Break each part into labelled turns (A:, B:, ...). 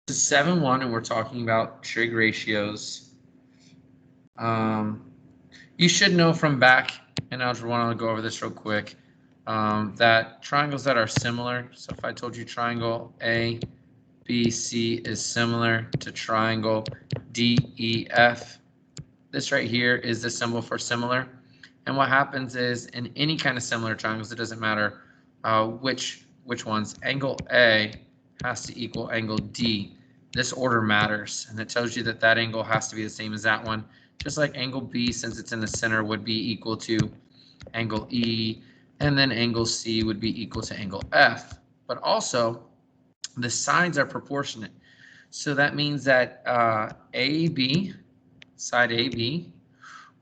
A: This is 7-1, and we're talking about trig ratios. You should know from back in Algebra 1, I'll go over this real quick, that triangles that are similar, so if I told you triangle ABC is similar to triangle DEF, this right here is the symbol for similar. And what happens is in any kind of similar triangles, it doesn't matter which ones, angle A has to equal angle D. This order matters, and it tells you that that angle has to be the same as that one, just like angle B, since it's in the center, would be equal to angle E, and then angle C would be equal to angle F. But also, the sides are proportionate. So that means that AB, side AB,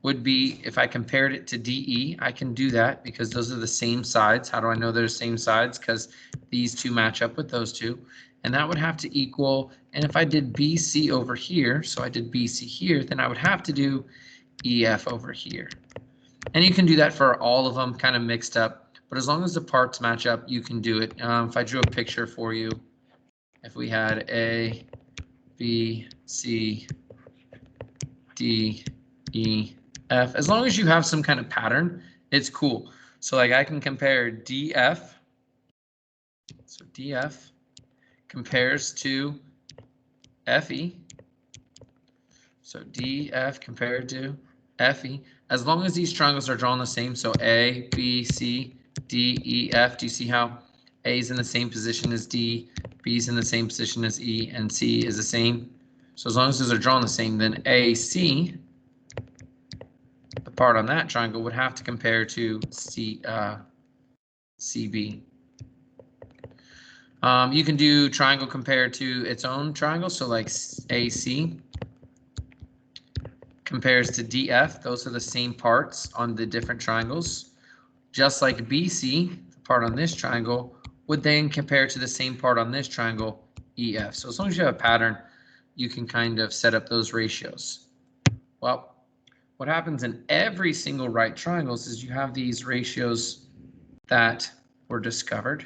A: would be, if I compared it to DE, I can do that because those are the same sides. How do I know they're the same sides? Because these two match up with those two. And that would have to equal, and if I did BC over here, so I did BC here, then I would have to do EF over here. And you can do that for all of them, kind of mixed up. But as long as the parts match up, you can do it. If I drew a picture for you, if we had A, B, C, D, E, F, as long as you have some kind of pattern, it's cool. So like I can compare DF, so DF compares to FE, so DF compared to FE, as long as these triangles are drawn the same, so A, B, C, D, E, F, do you see how A is in the same position as D, B is in the same position as E, and C is the same? So as long as those are drawn the same, then AC, the part on that triangle, would have to compare to CB. You can do triangle compared to its own triangle, so like AC compares to DF. Those are the same parts on the different triangles. Just like BC, the part on this triangle, would then compare to the same part on this triangle, EF. So as long as you have a pattern, you can kind of set up those ratios. Well, what happens in every single right triangles is you have these ratios that were discovered.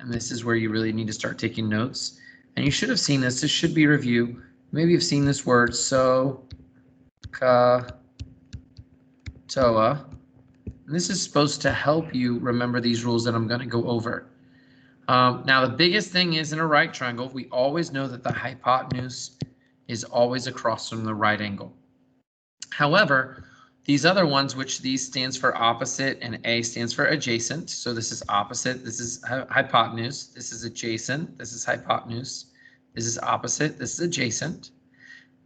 A: And this is where you really need to start taking notes. And you should have seen this. This should be review. Maybe you've seen this word, so, ka, toa. And this is supposed to help you remember these rules that I'm going to go over. Now, the biggest thing is in a right triangle, we always know that the hypotenuse is always across from the right angle. However, these other ones, which these stands for opposite and A stands for adjacent. So this is opposite, this is hypotenuse, this is adjacent, this is hypotenuse, this is opposite, this is adjacent.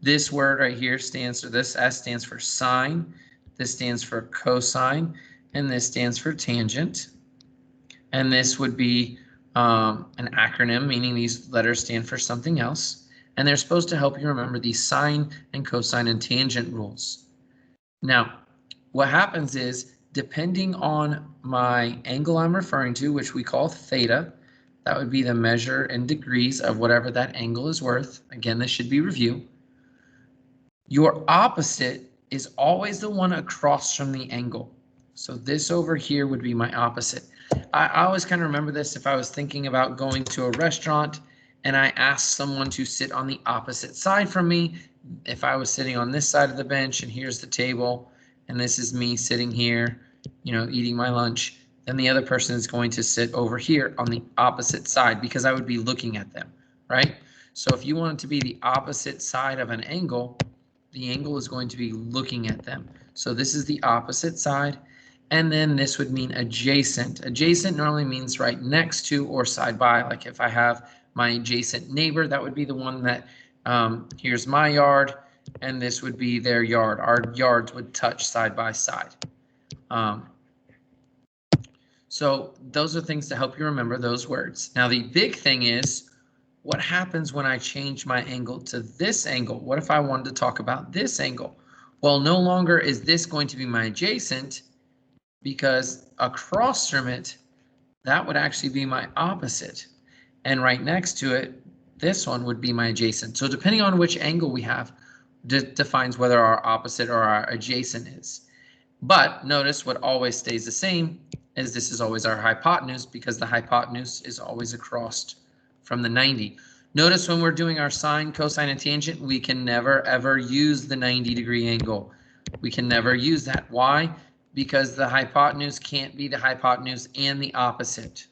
A: This word right here stands for, this S stands for sine, this stands for cosine, and this stands for tangent. And this would be an acronym, meaning these letters stand for something else. And they're supposed to help you remember these sine and cosine and tangent rules. Now, what happens is, depending on my angle I'm referring to, which we call theta, that would be the measure in degrees of whatever that angle is worth. Again, this should be review. Your opposite is always the one across from the angle. So this over here would be my opposite. I always kind of remember this if I was thinking about going to a restaurant and I asked someone to sit on the opposite side from me. If I was sitting on this side of the bench and here's the table and this is me sitting here, eating my lunch, then the other person is going to sit over here on the opposite side because I would be looking at them, right? So if you want it to be the opposite side of an angle, the angle is going to be looking at them. So this is the opposite side, and then this would mean adjacent. Adjacent normally means right next to or side by. Like if I have my adjacent neighbor, that would be the one that here's my yard, and this would be their yard. Our yards would touch side by side. So those are things to help you remember those words. Now the big thing is, what happens when I change my angle to this angle? What if I wanted to talk about this angle? Well, no longer is this going to be my adjacent, because across from it, that would actually be my opposite. And right next to it, this one would be my adjacent. So depending on which angle we have, defines whether our opposite or our adjacent is. But notice what always stays the same is this is always our hypotenuse, because the hypotenuse is always across from the 90. Notice when we're doing our sine, cosine, and tangent, we can never ever use the 90-degree angle. We can never use that. Why? Because the hypotenuse can't be the hypotenuse and the opposite.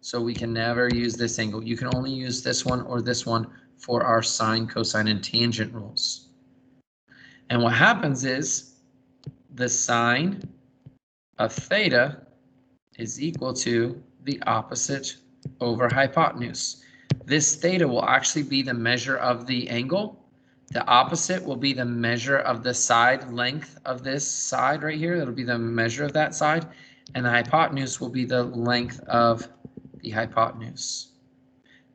A: So we can never use this angle. You can only use this one or this one for our sine, cosine, and tangent rules. And what happens is the sine of theta is equal to the opposite over hypotenuse. This theta will actually be the measure of the angle. The opposite will be the measure of the side length of this side right here. That'll be the measure of that side. And the hypotenuse will be the length of the hypotenuse.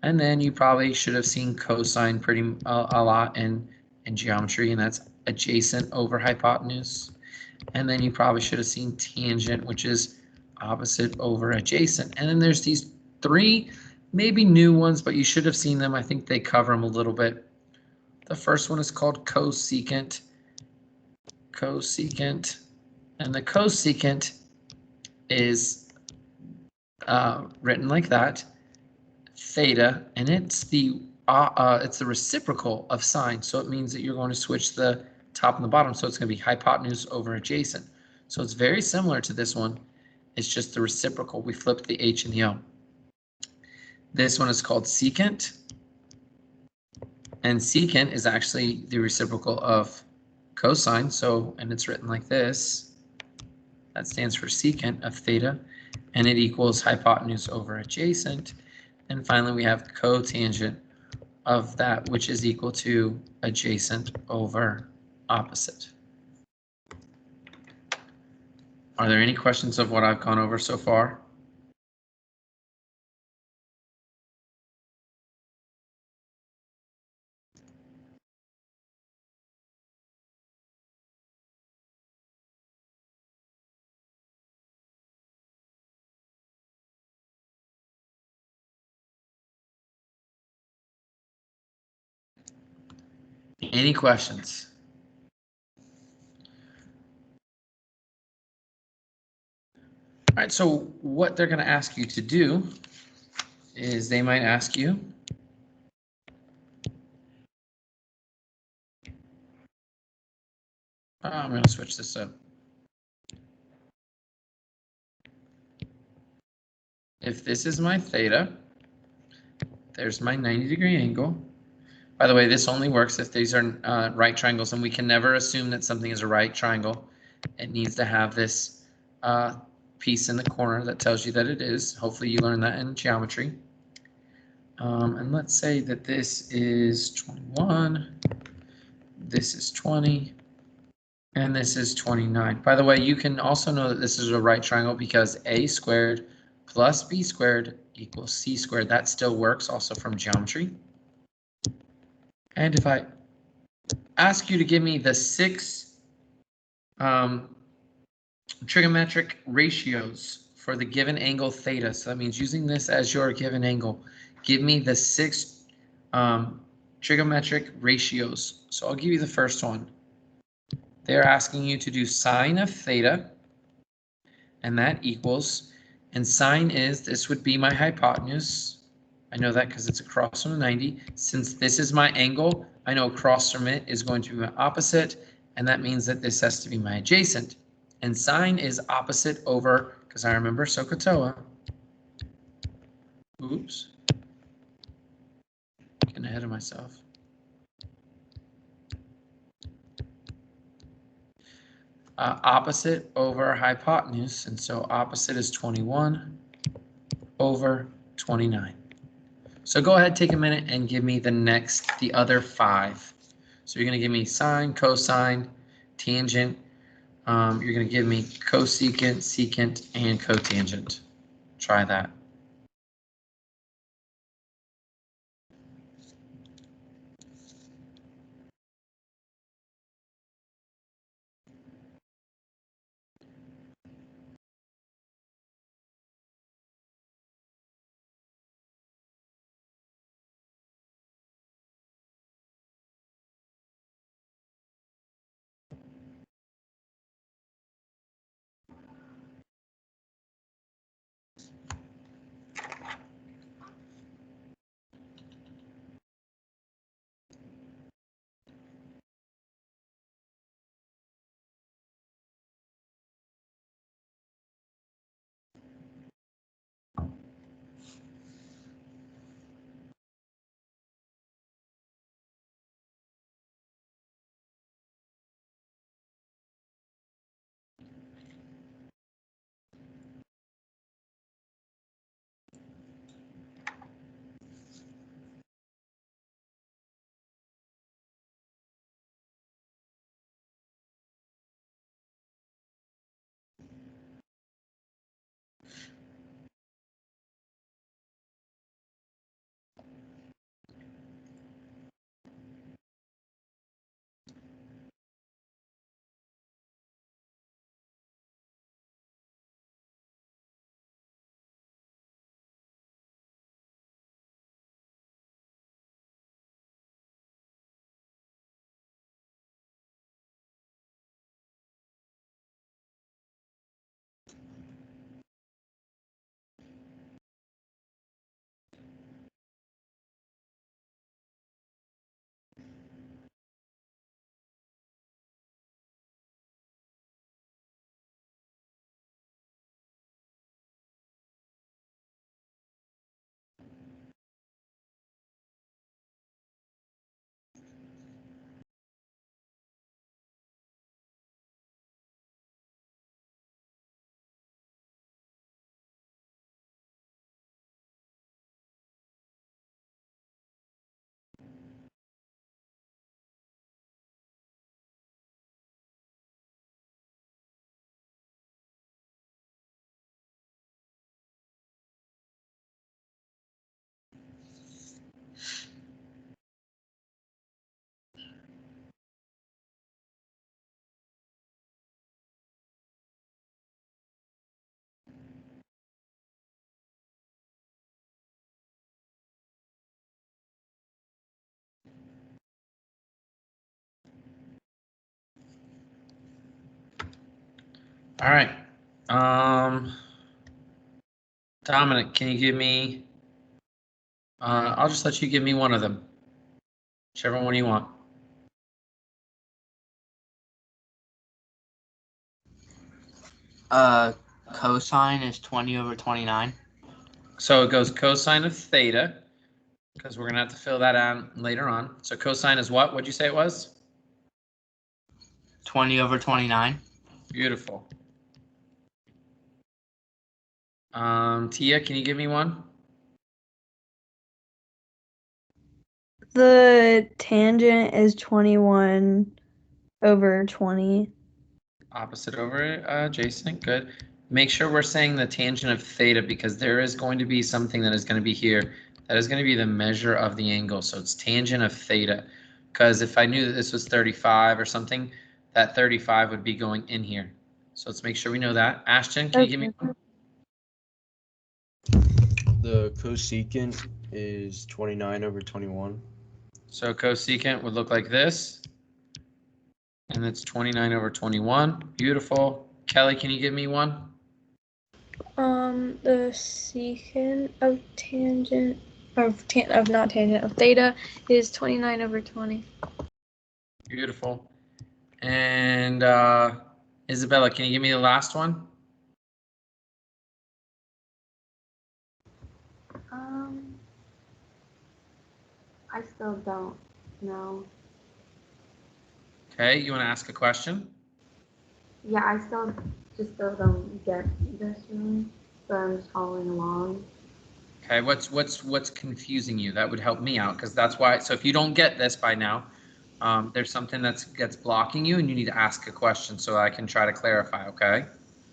A: And then you probably should have seen cosine pretty a lot in geometry, and that's adjacent over hypotenuse. And then you probably should have seen tangent, which is opposite over adjacent. And then there's these three maybe new ones, but you should have seen them. I think they cover them a little bit. The first one is called cosecant. Cosecant. And the cosecant is written like that, theta, and it's the reciprocal of sine. So it means that you're going to switch the top and the bottom. So it's going to be hypotenuse over adjacent. So it's very similar to this one. It's just the reciprocal. We flipped the H and the O. This one is called secant. And secant is actually the reciprocal of cosine. So, and it's written like this. That stands for secant of theta. And it equals hypotenuse over adjacent. And finally, we have cotangent of that, which is equal to adjacent over opposite. Are there any questions of what I've gone over so far? Any questions? All right, so what they're going to ask you to do is they might ask you, I'm going to switch this up. If this is my theta, there's my 90-degree angle. By the way, this only works if these are right triangles, and we can never assume that something is a right triangle. It needs to have this piece in the corner that tells you that it is. Hopefully you learned that in geometry. And let's say that this is 21, this is 20, and this is 29. By the way, you can also know that this is a right triangle because a squared plus b squared equals c squared. That still works also from geometry. And if I ask you to give me the 6 trigonometric ratios for the given angle theta, so that means using this as your given angle, give me the 6 trigonometric ratios. So I'll give you the first one. They're asking you to do sine of theta, and that equals, and sine is, this would be my hypotenuse. I know that because it's across from the 90. Since this is my angle, I know across from it is going to be my opposite, and that means that this has to be my adjacent. And sine is opposite over, because I remember SOHCAHTOA. Oops. Getting ahead of myself. Opposite over hypotenuse, and so opposite is 21 over 29. So go ahead, take a minute and give me the other 5. So you're going to give me sine, cosine, tangent. You're going to give me cosecant, secant, and cotangent. Try that. All right. Dominic, can you give me, I'll just let you give me one of them. Whichever one you want.
B: Cosine is 20 over 29.
A: So it goes cosine of theta, because we're going to have to fill that out later on. So cosine is what? What'd you say it was?
B: 20 over 29.
A: Beautiful. Tia, can you give me one?
C: The tangent is 21 over 20.
A: Opposite over adjacent. Good. Make sure we're saying the tangent of theta because there is going to be something that is going to be here. That is going to be the measure of the angle. So it's tangent of theta. Because if I knew that this was 35 or something, that 35 would be going in here. So let's make sure we know that. Ashton, can you give me one?
D: The cosecant is 29 over 21.
A: So cosecant would look like this. And it's 29 over 21. Beautiful. Kelly, can you give me one?
C: The secant of tangent of theta is 29 over 20.
A: Beautiful. And Isabella, can you give me the last one?
E: I still don't know.
A: Okay, you want to ask a question?
E: Yeah, I still don't get this really, but I'm just following along.
A: Okay, what's confusing you? That would help me out because that's why. So if you don't get this by now, there's something that's blocking you, and you need to ask a question so I can try to clarify. Okay,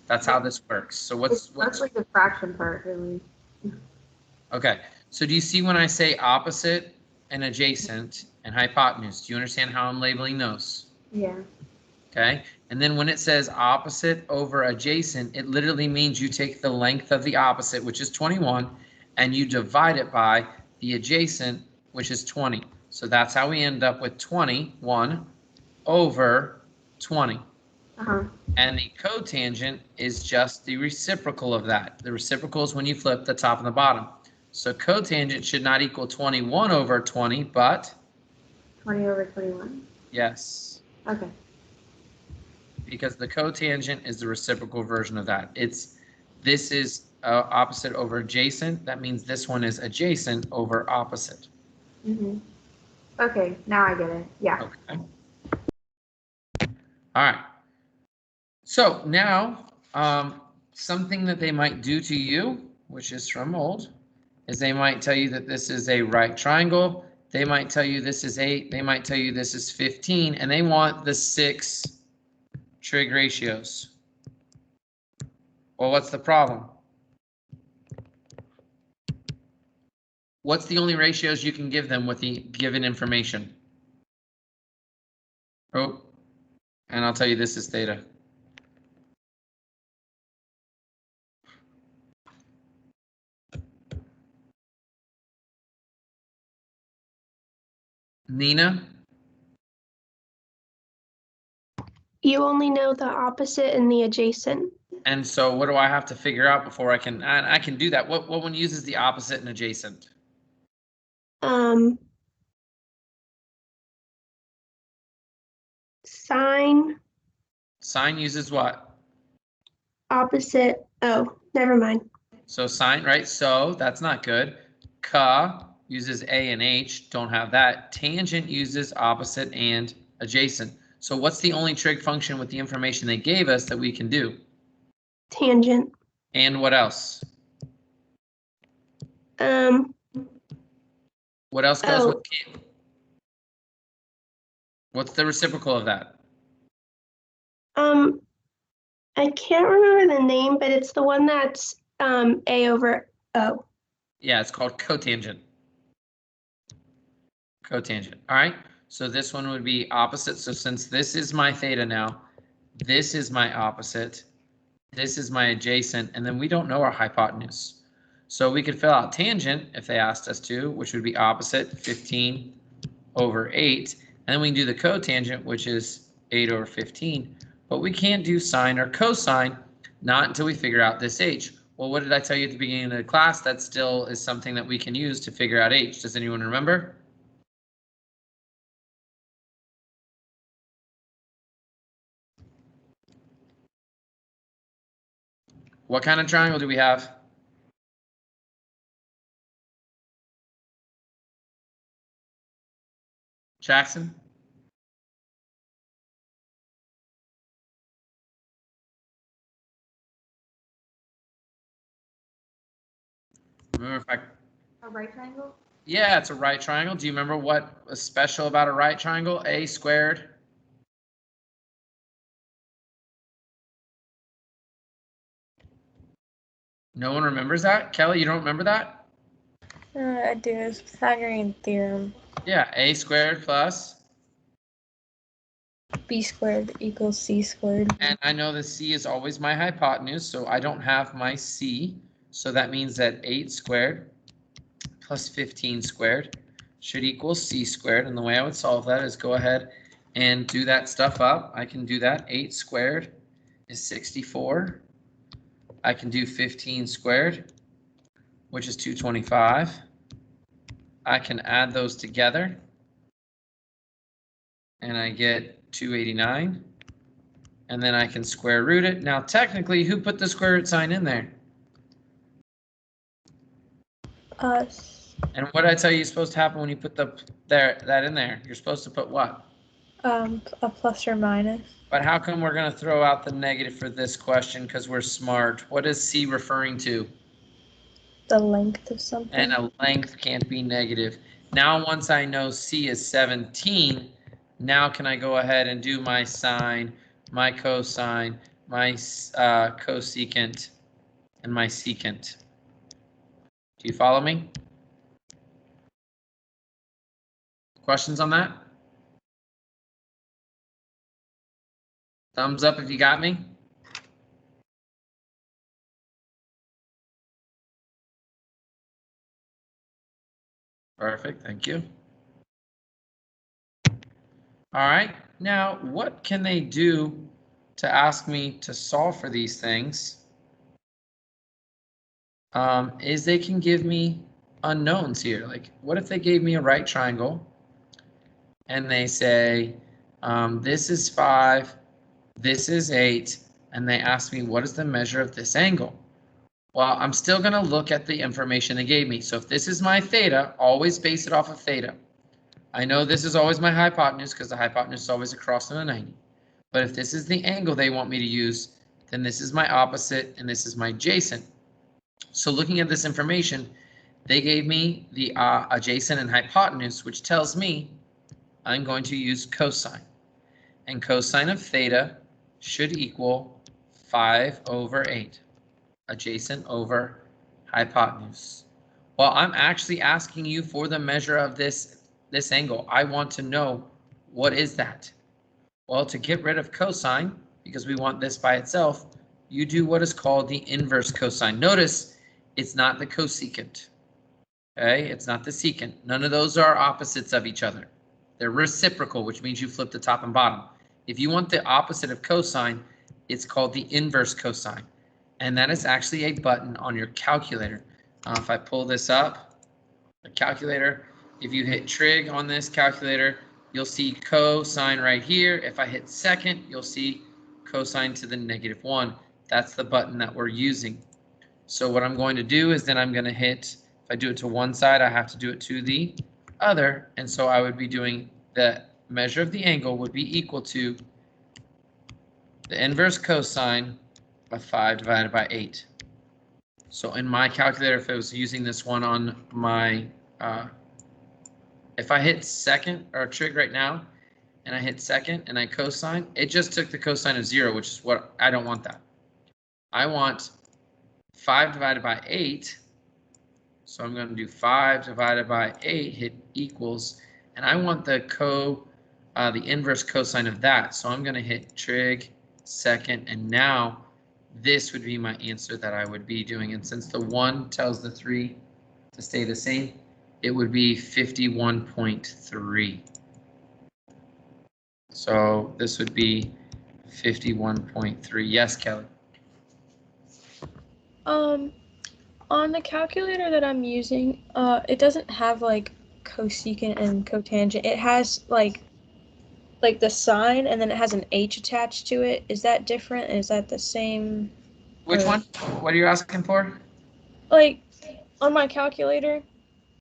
A: that's how this works. So what's
E: like the fraction part, really?
A: Okay, so do you see when I say opposite and adjacent and hypotenuse? Do you understand how I'm labeling those?
E: Yeah.
A: Okay, and then when it says opposite over adjacent, it literally means you take the length of the opposite, which is 21, and you divide it by the adjacent, which is 20. So that's how we end up with 21 over 20. And the cotangent is just the reciprocal of that. The reciprocal is when you flip the top and the bottom. So cotangent should not equal 21 over 20, but
E: 20 over 21.
A: Yes.
E: Okay.
A: Because the cotangent is the reciprocal version of that. This is opposite over adjacent. That means this one is adjacent over opposite.
E: Okay, now I get it. Yeah.
A: Okay. All right. So now, something that they might do to you, which is from old, is they might tell you that this is a right triangle. They might tell you this is 8. They might tell you this is 15, and they want the 6 trig ratios. Well, what's the problem? What's the only ratios you can give them with the given information? Oh, and I'll tell you this is theta. Nina?
F: You only know the opposite and the adjacent.
A: And so what do I have to figure out before I can do that? What one uses the opposite and adjacent?
F: Sine.
A: Sine uses what?
F: Opposite. Oh, never mind.
A: So sine, right? So that's not good. Ca uses A and H, don't have that. Tangent uses opposite and adjacent. So what's the only trig function with the information they gave us that we can do?
F: Tangent.
A: And what else? What else goes with what's the reciprocal of that?
F: I can't remember the name, but it's the one that's A over O.
A: Yeah, it's called cotangent. Cotangent. All right. So this one would be opposite. So since this is my theta now, this is my opposite, this is my adjacent, and then we don't know our hypotenuse. So we could fill out tangent if they asked us to, which would be opposite 15 over 8. And then we can do the cotangent, which is 8 over 15. But we can't do sine or cosine Not until we figure out this h. Well, what did I tell you at the beginning of the class? That still is something that we can use to figure out h. Does anyone remember? What kind of triangle do we have? Jackson? Remember if I...
E: A right triangle?
A: Yeah, it's a right triangle. Do you remember what was special about a right triangle? A squared. No one remembers that? Kelly, you don't remember that?
C: I do. It's Pythagorean Theorem.
A: Yeah, a squared plus.
C: B squared equals C squared.
A: And I know the c is always my hypotenuse, so I don't have my c. So that means that 8 squared plus 15 squared should equal c squared. And the way I would solve that is go ahead and do that stuff up. I can do that. 8 squared is 64. I can do 15 squared, which is 225. I can add those together, and I get 289. And then I can square root it. Now, technically, who put the square root sign in there?
C: Us.
A: And what did I tell you is supposed to happen when you put that in there? You're supposed to put what?
C: A plus or minus.
A: But how come we're going to throw out the negative for this question? Because we're smart. What is C referring to?
C: The length of something.
A: And a length can't be negative. Now, once I know C is 17, now can I go ahead and do my sine, my cosine, my cosecant, and my secant? Do you follow me? Questions on that? Thumbs up if you got me. Perfect, thank you. All right, now what can they do to ask me to solve for these things? Is they can give me unknowns here. Like, what if they gave me a right triangle and they say, this is 5, this is 8, and they ask me, what is the measure of this angle? Well, I'm still going to look at the information they gave me. So if this is my theta, always base it off of theta. I know this is always my hypotenuse because the hypotenuse is always across from the 90. But if this is the angle they want me to use, then this is my opposite and this is my adjacent. So looking at this information, they gave me the adjacent and hypotenuse, which tells me I'm going to use cosine. And cosine of theta should equal 5/8, adjacent over hypotenuse. Well, I'm actually asking you for the measure of this angle. I want to know, what is that? Well, to get rid of cosine, because we want this by itself, you do what is called the inverse cosine. Notice it's not the cosecant. Okay, it's not the secant. None of those are opposites of each other. They're reciprocal, which means you flip the top and bottom. If you want the opposite of cosine, it's called the inverse cosine. And that is actually a button on your calculator. If I pull this up, the calculator, if you hit trig on this calculator, you'll see cosine right here. If I hit secant, you'll see cosine to the -1. That's the button that we're using. So what I'm going to do is then I'm going to hit, if I do it to one side, I have to do it to the other. And so I would be doing the measure of the angle would be equal to the inverse cosine of 5 divided by 8. So in my calculator, if I was using this one on my, if I hit secant or trig right now, and I hit secant and I cosine, it just took the cosine of 0, which is what I don't want that. I want 5 divided by 8. So I'm going to do 5 divided by 8, hit equals, and I want the inverse cosine of that. So I'm going to hit trig, secant, and now this would be my answer that I would be doing. And since the 1 tells the 3 to stay the same, it would be 51.3. So this would be 51.3. Yes, Kelly.
C: On the calculator that I'm using, it doesn't have like cosecant and cotangent. It has like the sine, and then it has an h attached to it. Is that different? Is that the same?
A: Which
C: Or-
A: one? What are you asking for?
C: Like on my calculator,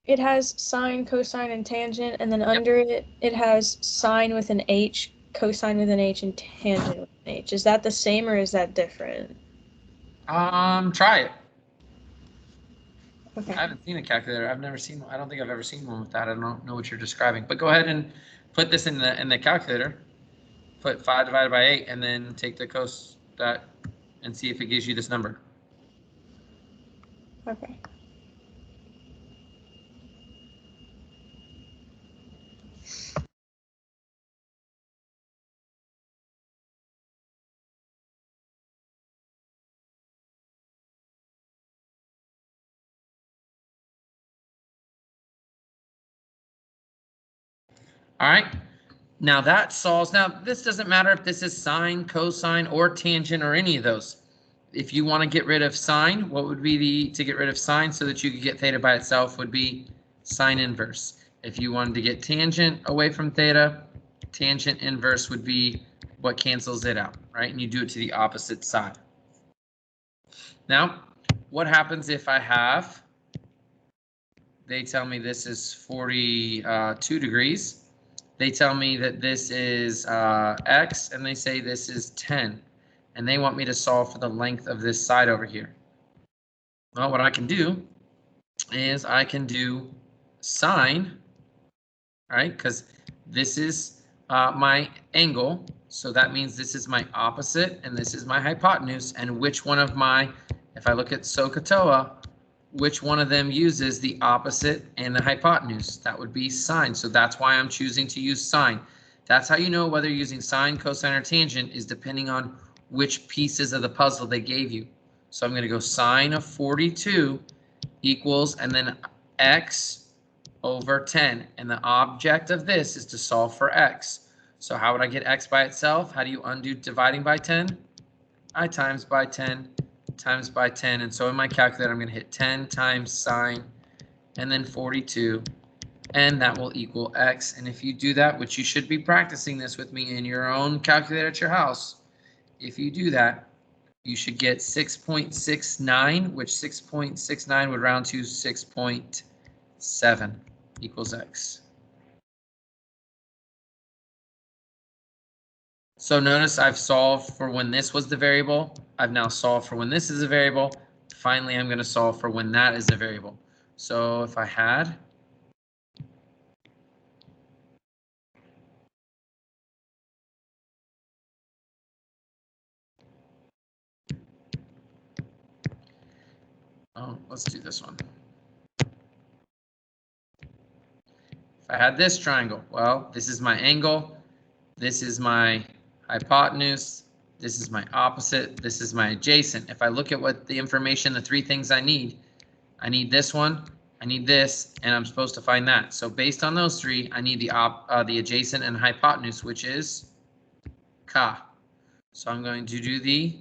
C: it has sine, cosine, and tangent, and then under it, it has sine with an h, cosine with an h, and tangent with an h. Is that the same or is that different?
A: Try it.
C: Okay.
A: I haven't seen a calculator. I've never seen one. I don't think I've ever seen one with that. I don't know what you're describing. But go ahead and put this in the calculator. Put 5 divided by 8 and then take the cos that and see if it gives you this number.
C: Okay.
A: All right. Now that solves. Now this doesn't matter if this is sine, cosine, or tangent, or any of those. If you want to get rid of sine, what would be to get rid of sine so that you could get theta by itself would be sine inverse. If you wanted to get tangent away from theta, tangent inverse would be what cancels it out, right? And you do it to the opposite side. Now, what happens if I have, they tell me this is 42 degrees. They tell me that this is x, and they say this is 10. And they want me to solve for the length of this side over here. Well, what I can do is I can do sine, right? Because this is my angle. So that means this is my opposite and this is my hypotenuse. And which one of my, if I look at SOHCAHTOA, which one of them uses the opposite and the hypotenuse? That would be sine. So that's why I'm choosing to use sine. That's how you know whether you're using sine, cosine, or tangent is depending on which pieces of the puzzle they gave you. So I'm going to go sine of 42 equals, and then x over 10. And the object of this is to solve for x. So how would I get x by itself? How do you undo dividing by 10? I times by 10 times by 10. And so in my calculator, I'm going to hit 10 times sine and then 42. And that will equal x. And if you do that, which you should be practicing this with me in your own calculator at your house, if you do that, you should get 6.69, which 6.69 would round to 6.7 equals x. So notice I've solved for when this was the variable. I've now solved for when this is a variable. Finally, I'm going to solve for when that is a variable. So if I had let's do this one. If I had this triangle, well, this is my angle, this is my hypotenuse, this is my opposite, this is my adjacent. If I look at what the information, the three things I need this one, I need this, and I'm supposed to find that. So based on those three, I need the adjacent and hypotenuse, which is ka. So I'm going to do the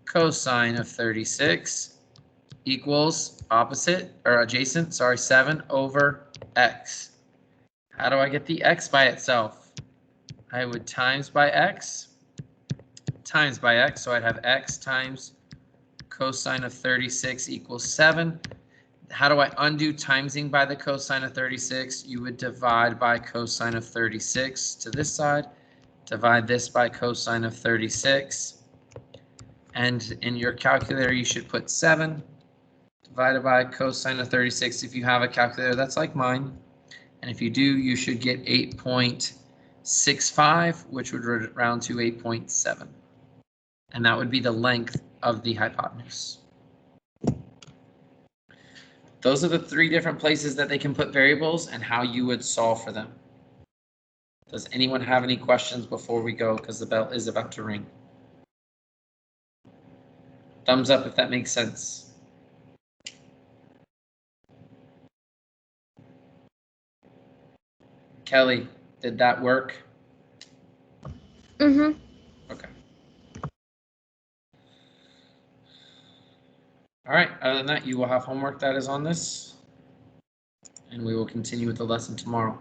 A: cosine of 36 equals opposite or adjacent, sorry, 7 over x. How do I get the x by itself? I would times by x, so I'd have x times cosine of 36 equals 7. How do I undo timesing by the cosine of 36? You would divide by cosine of 36 to this side, divide this by cosine of 36, and in your calculator you should put 7 divided by cosine of 36 if you have a calculator that's like mine. And if you do, you should get 8.65, which would round to 8.7. And that would be the length of the hypotenuse. Those are the three different places that they can put variables and how you would solve for them. Does anyone have any questions before we go? Because the bell is about to ring. Thumbs up if that makes sense. Kelly, did that work?
C: Mm-hmm.
A: Okay. All right, other than that, you will have homework that is on this, and we will continue with the lesson tomorrow.